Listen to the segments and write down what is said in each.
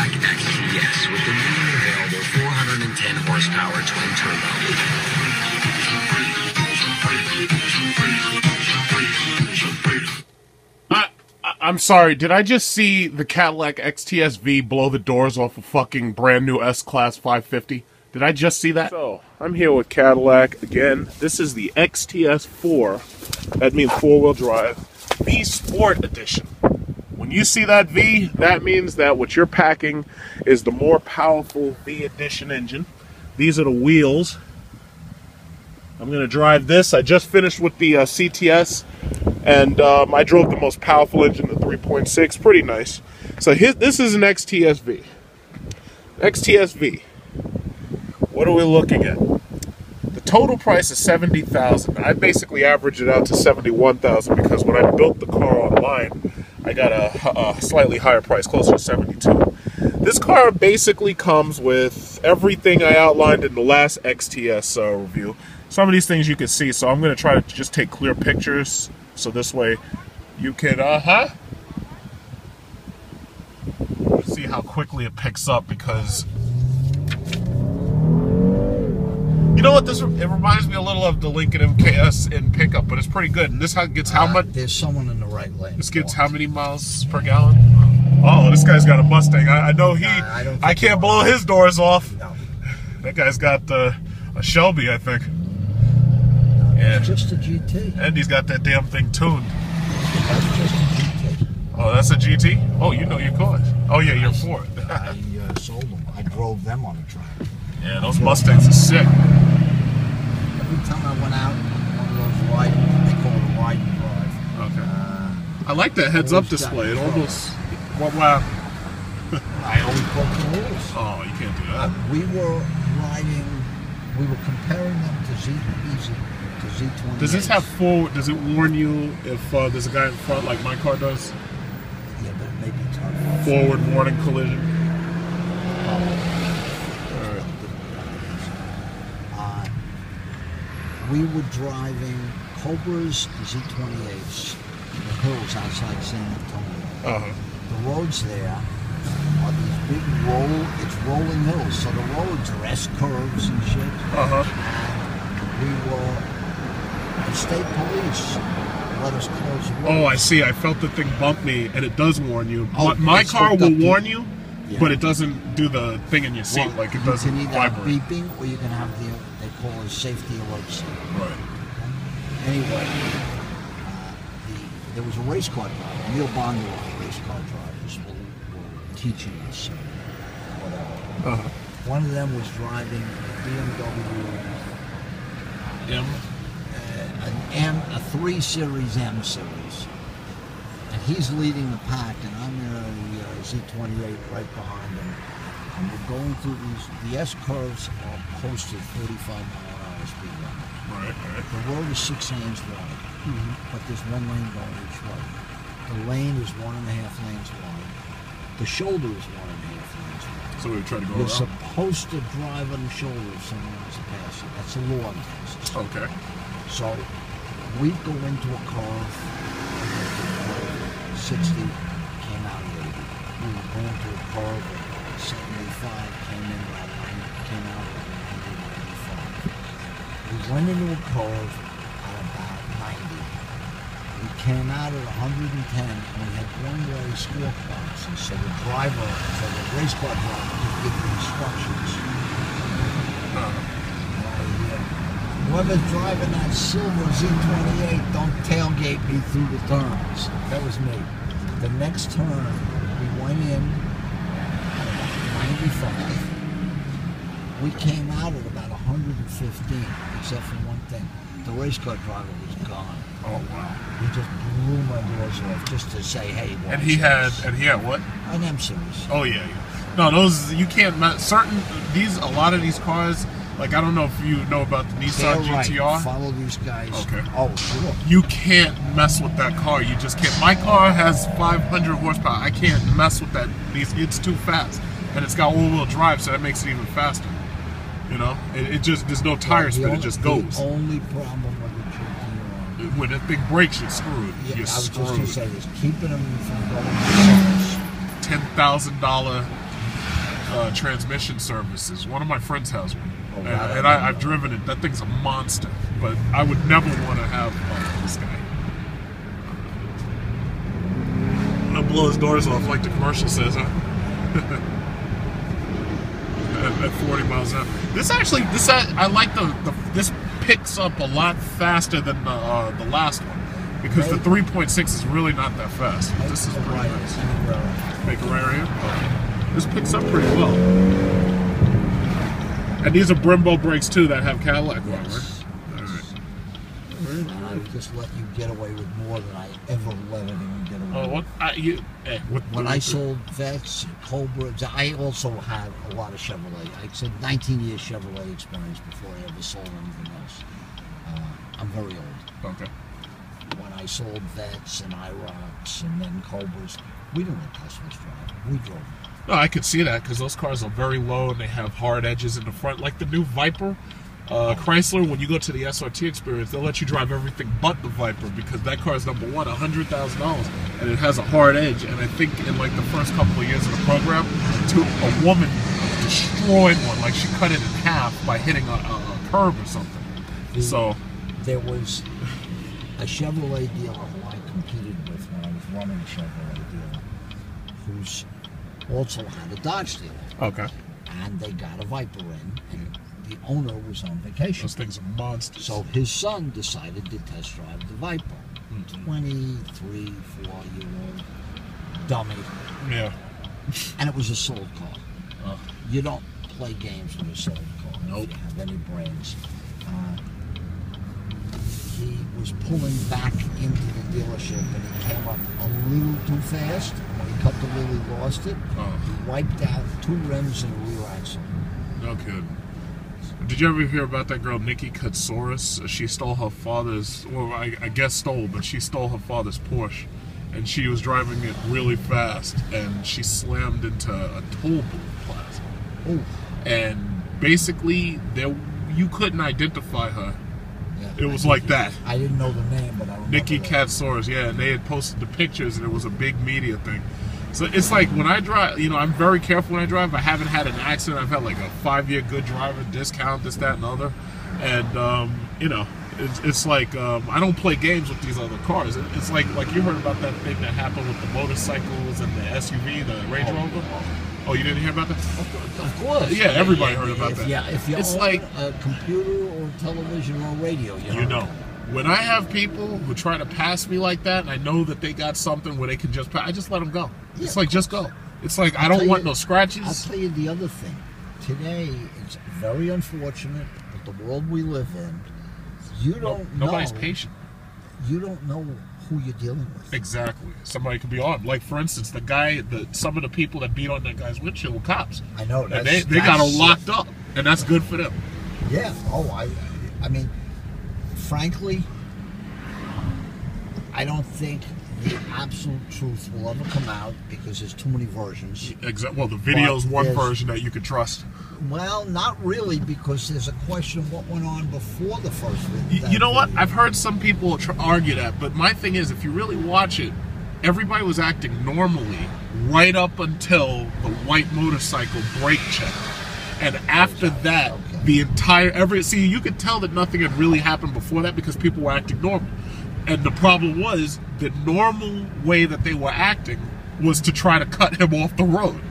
Cadillac XTS with the newly available 410 horsepower twin turbo. I'm sorry, did I just see the Cadillac XTS-V blow the doors off a fucking brand new S-Class 550? Did I just see that? So, I'm here with Cadillac again. This is the XTS-4. That means four-wheel drive. V Sport Edition. When you see that V, that means that what you're packing is the more powerful V Edition engine. These are the wheels. I'm going to drive this. I just finished with the CTS, and I drove the most powerful engine, the 3.6. Pretty nice. So this is an XTS-V. XTS-V. What are we looking at? The total price is $70,000. I basically averaged it out to $71,000 because when I built the car online, I got a slightly higher price, closer to $72,000. This car basically comes with everything I outlined in the last XTS review. Some of these things you can see, so I'm going to try to just take clear pictures, so this way you can, see how quickly it picks up, because you know what, it reminds me a little of the Lincoln MKS in pickup, but it's pretty good. And this gets how much? There's someone in the right lane. This gets how many miles per gallon? Oh, this guy's got a Mustang. I know I can't blow his doors off. No. That guy's got a Shelby, I think. It's just a GT. And he's got that damn thing tuned. That's just a GT. Oh, that's a GT? Oh, you know your cars. Oh, yeah, you're for it. I sold them. I drove them on the track. Yeah, those Mustangs are sick. Every time I went out, one of those ride, they call it a ride and drive. Okay. I like that heads-up display. It almost... Wow. I always broke the rules. Oh, you can't do that. We were comparing them to Z20. Does this have forward? Does it warn you if there's a guy in front like my car does? Yeah, but it may be turned forward warning collision. We were driving Cobras, the Z28s, in the hills outside San Antonio. The roads there are these big it's rolling hills, so the roads are S-curves and shit. And the state police let us close the road. Oh, I see. I felt the thing bump me, and it does warn you. My car will warn you, but it doesn't do the thing in your seat, like it doesn't vibrate. You can either have beeping, or you can have they call it safety alerts. Right. Anyway, there was a race car driver, Neil Bonder, race car drivers were teaching us whatever. One of them was driving a BMW a 3 Series M Series, and he's leading the pack, and I'm in a Z28 right behind him, and we're going through the S-curves are posted 45-mile-an-hour speed limit. Right. The road is 6 lanes wide, but there's 1 lane going each way. The lane is 1.5 lanes wide. The shoulder is 1.5 lanes wide. So we try to go You're around? supposed to drive on the shoulder if someone wants to pass you. That's a law in Texas. Okay. So we go into a curve, 60, came out 80. We were going to a curve at 75, came out at 185. We went into a curve at about 90. We came out at 110, and we had one-way squawk boxes, so the race car driver could give the instructions. Whoever's driving that silver Z28, don't tailgate me through the turns. That was me. The next turn, we went in at about 95. We came out at about 115, except for one thing. The race car driver was gone. Oh wow! He just blew my doors off just to say, "Hey." And he had what? An M Series. Oh yeah. No, those you can't. A lot of these cars. Like, I don't know if you know about the Nissan GTR. Right. Follow these guys. Okay. Oh, sure. You can't mess with that car. You just can't. My car has 500 horsepower. I can't mess with that. It's too fast, and it's got all-wheel drive, so that makes it even faster. You know, it just there's no tire spin. It just goes. The only problem with the GTR, when that thing breaks, you're screwed. Yeah, you're I was screwed. just going to say is keeping them from going to $10,000 transmission services. One of my friends has one, Oh, and I've driven it. That thing's a monster, but I would never want to have this guy. I'm gonna blow his doors off like the commercial says, huh? at 40 miles an hour. I like this picks up a lot faster than the last one, because the 3.6 is really not that fast. This is pretty nice. Make a right here. Okay. This picks up pretty well. And these are Brembo brakes too that have Cadillac on, right? And I just let you get away with more than I ever let anyone get away with. When I sold Vets, Cobras, I also had a lot of Chevrolet. I said 19 years Chevrolet experience before I ever sold anything else. I'm very old. Okay. When I sold Vets and IROCs and then Cobras, we didn't let customers drive. We drove them. No, I could see that, because those cars are very low and they have hard edges in the front. Like the new Viper, Chrysler, when you go to the SRT experience, they'll let you drive everything but the Viper, because that car is number one, $100,000, and it has a hard edge. And I think in like the first couple of years of the program, a woman destroyed one, like she cut it in half by hitting a curb or something. So there was a Chevrolet dealer who I competed with when I was running a Chevrolet dealer, who's also had a Dodge dealer. Okay. And they got a Viper in, and the owner was on vacation. Those things are monsters. So his son decided to test drive the Viper. 23, 4-year-old dummy. Yeah. And it was a sold car. You don't play games with a sold car. Nope. If you have any brains. He was pulling back into the dealership and he came up a little too fast. When he cut the wheel, he lost it. He wiped out 2 rims and a rear axle. No kidding. Did you ever hear about that girl, Nikki Katsoris? She stole her father's, well, I guess stole, but she stole her father's Porsche. And she was driving it really fast, and she slammed into a toll booth plaza. Oh. And basically, you couldn't identify her. Yeah, it was like that. I didn't know the name, but I remember Nikki Katsoris, yeah, and they had posted the pictures, and it was a big media thing. So it's like when I drive, I'm very careful when I drive. I haven't had an accident. I've had like a 5-year good driver discount, this, that, and the other. And, it's like I don't play games with these other cars. It's like you heard about that thing that happened with the motorcycles and the SUV, the Range Rover. Oh, you didn't hear about that? Of course. Yeah, everybody heard about that. Yeah, if you own like a computer or television or radio, you know. When I have people who try to pass me like that, and I know that they got something where they can just pass, I just let them go. Yeah, it's like, just go. It's like, I don't want no scratches. I'll tell you the other thing. Today, it's very unfortunate, but the world we live in, you don't know. Nobody's patient. You don't know who you're dealing with. Exactly. Somebody could be armed. Like, for instance, some of the people that beat on that guy's windshield were cops. I know. And they got them locked up, and that's good for them. Yeah. Oh, I mean, frankly, I don't think the absolute truth will ever come out because there's too many versions. Exactly. Well, the video is one version that you could trust. Well, not really, because there's a question of what went on before the first video. You know what? I've heard some people argue that, but my thing is, if you really watch it, everybody was acting normally right up until the white motorcycle brake check. And after that, the entire, see, you could tell that nothing had really happened before that because people were acting normal. And the problem was, the normal way that they were acting was to try to cut him off the road.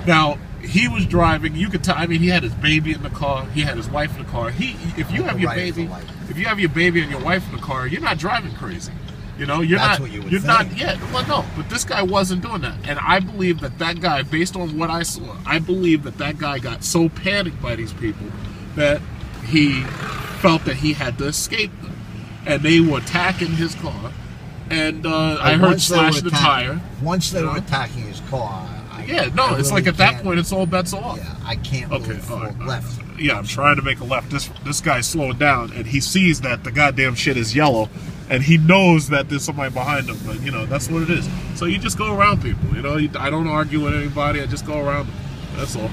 Now, he was driving, you could tell, I mean, he had his baby in the car, he had his wife in the car. If you have your baby and your wife in the car, you're not driving crazy. You're That's not, what you would you're think. not, yeah, well, no, but this guy wasn't doing that. And I believe that guy, based on what I saw, I believe that guy got so panicked by these people that he felt that he had to escape them. And they were attacking his car. And I heard slash the tire. Once they were attacking his car, it's like at that point, it's all bets off. Yeah, I can't really left. Yeah, I'm trying to make a left. This guy's slowing down, and he sees that the goddamn shit is yellow, and he knows that there's somebody behind him. But that's what it is. So you just go around people. I don't argue with anybody. I just go around them. That's all.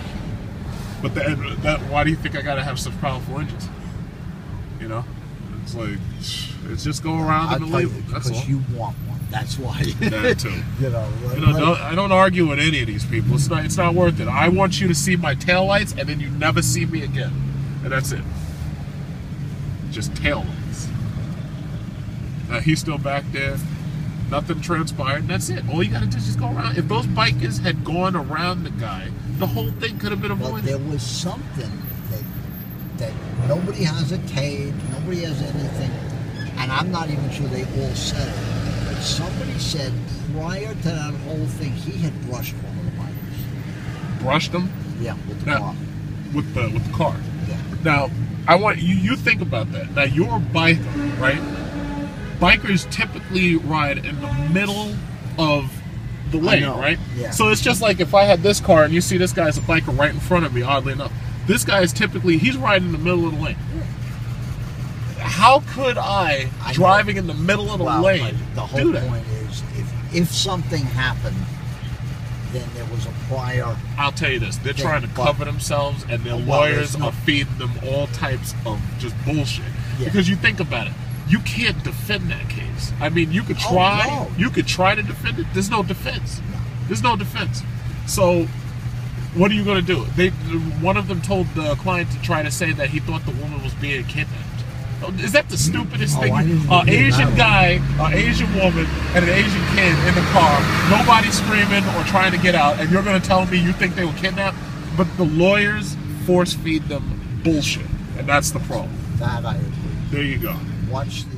But why do you think I gotta have such powerful engines? It's like, it's just go around them and leave them. That's all. Because you want one. That's why. That too. I I don't argue with any of these people. It's not worth it. I want you to see my taillights, and then you never see me again. And that's it. Just taillights. He's still back there. Nothing transpired. That's it. All you gotta do is just go around. If those bikers had gone around the guy, the whole thing could have been avoided. But there was something that nobody has a tape, nobody has anything, and I'm not even sure they all said it. But somebody said prior to that whole thing, he had brushed one of the bikers. Brushed him? Yeah, with the car. With the car. Yeah. Now, I want you think about that. Now, you're a biker, right? Bikers typically ride in the middle of the lane, right? Yeah. So it's just like if I had this car and you see this guy as a biker right in front of me, oddly enough. This guy is typically, he's riding in the middle of the lane. How could I driving in the middle of the lane, the whole do that? point is, if something happened, then there was a prior... I'll tell you this, they're trying to cover themselves, and their lawyers are feeding them all types of just bullshit. Yeah. Because you think about it, you can't defend that case. I mean, you could try, you could try to defend it. There's no defense. There's no defense. So, what are you going to do? One of them told the client to try to say that he thought the woman was being kidnapped. Is that the stupidest thing? An Asian guy, an Asian woman, and an Asian kid in the car, nobody screaming or trying to get out, and you're going to tell me you think they were kidnapped? But the lawyers force feed them bullshit, and that's the problem. That I agree. There you go. Watch the